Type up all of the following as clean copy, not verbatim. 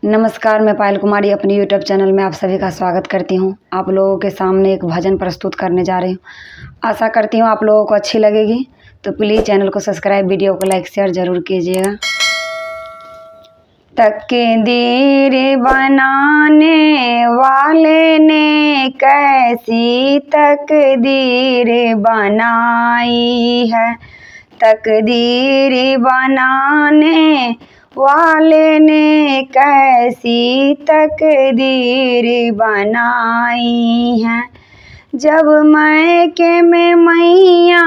नमस्कार, मैं पायल कुमारी अपनी यूट्यूब चैनल में आप सभी का स्वागत करती हूँ। आप लोगों के सामने एक भजन प्रस्तुत करने जा रही हूँ। आशा करती हूँ आप लोगों को अच्छी लगेगी, तो प्लीज़ चैनल को सब्सक्राइब, वीडियो को लाइक शेयर ज़रूर कीजिएगा। तकदीर बनाने वाले ने कैसी तकदीर बनाई है। तकदीर बनाने वाले ने कैसी तकदीर बनाई है। जब मैके में मैया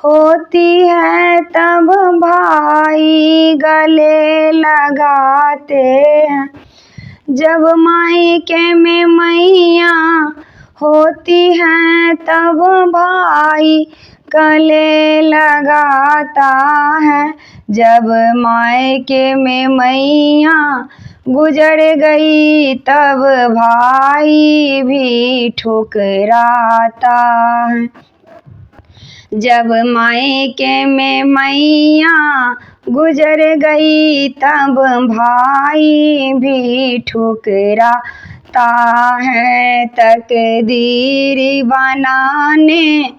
होती है तब भाई गले लगाते हैं। जब मैके में मैया होती है तब भाई गले लगाता है। जब मायके में मैया गुजर गई तब भाई भी ठुकराता है। जब मायके में मैया गुजर गई तब भाई भी ठुकराता है। तकदीर बनाने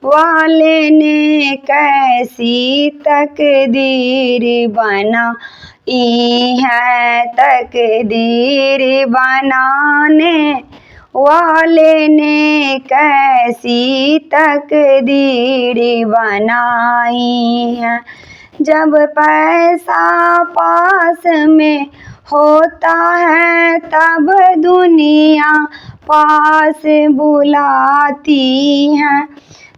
वाले ने कैसी तकदीर बनाई है। तकदीर बनाने वाले ने कैसी तकदीर बनाई है। जब पैसा पास में होता है तब दुनिया पास बुलाती है।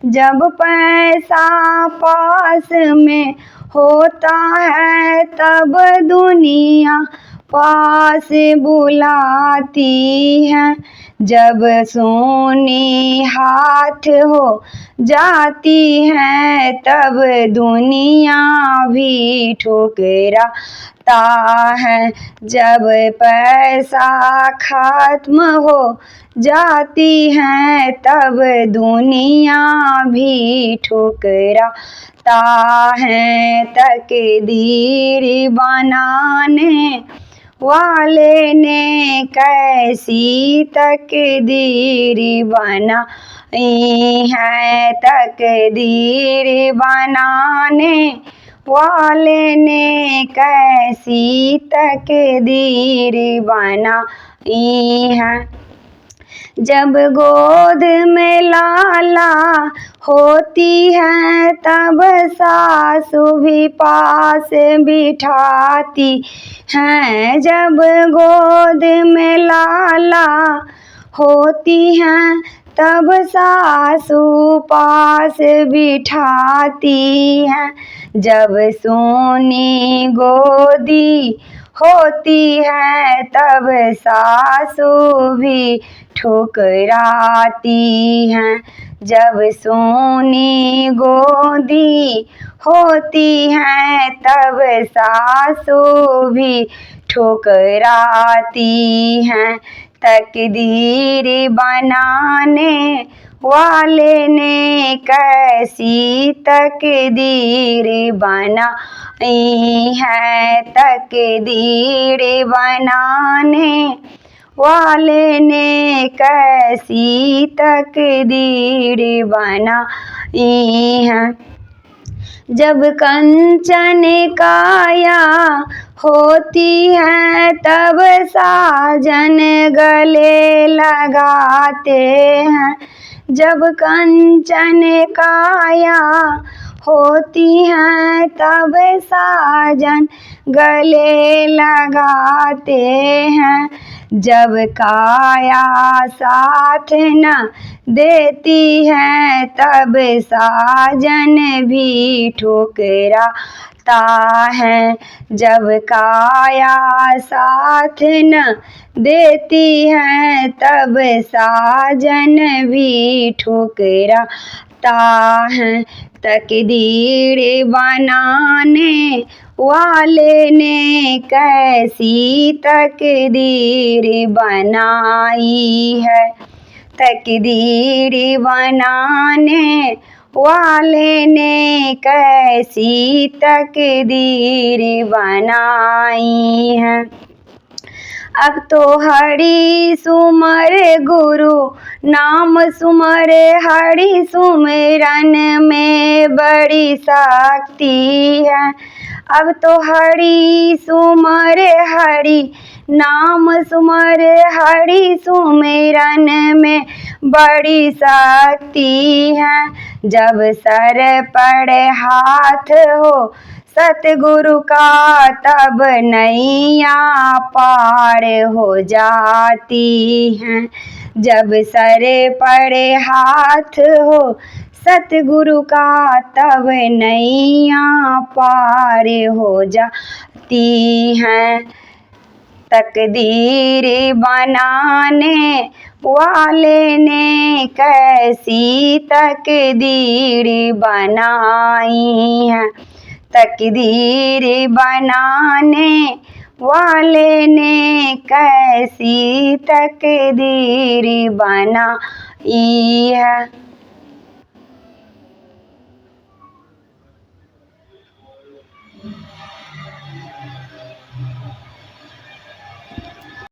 जब पैसा पास में होता है तब दुनिया पास बुलाती है। जब सोनी हाथ हो जाती है तब दुनिया भी ठुकराता है। जब पैसा खत्म हो जाती है तब दुनिया भी ठुकराता है। तकदीर बनाने वाले ने कैसी तकदीर बनाई है। तकदीर बनाने वाले ने कैसी तकदीर बनाई है। जब गोद में लाला होती है तब सासु भी पास बिठाती हैं। जब गोद में लाला होती हैं तब सासु पास बिठाती हैं। जब सोनी गोदी होती है तब सासु भी ठुकराती हैं। जब सोनी गोदी होती है तब सासु भी ठुकराती हैं। तकदीर बनाने वाले ने कैसी तकदीर बनाई है। तकदीर बनाने वाले ने कैसी तकदीर बनाई है। जब कंचन काया होती है तब साजन गले लगाते हैं। जब कंचन काया होती है तब साजन गले लगाते हैं। जब काया साथ न देती है तब साजन भी ठुकराता है। जब काया साथ न देती है तब साजन भी ठुकराता है। तकदीर बनाने वाले ने कैसी तकदीर बनाई है। तकदीर बनाने वाले ने कैसी तकदीर बनाई है। अब तो हरि सुमर गुरु नाम सुमर, हरि सुमिरन में बड़ी शक्ति है। अब तो हरि सुमर, हरि नाम सुमर, हरि सुमिरन में बड़ी शक्ति है। जब सर पड़े हाथ हो सतगुरु का, तब नैया पार हो जाती है। जब सर पड़े हाथ हो सतगुरु का, तब नैया पार हो जाती है। तकदीर बनाने वाले ने कैसी तकदीर बनाई है। तकदीर बनाने वाले ने कैसी तकदीर बनाई है।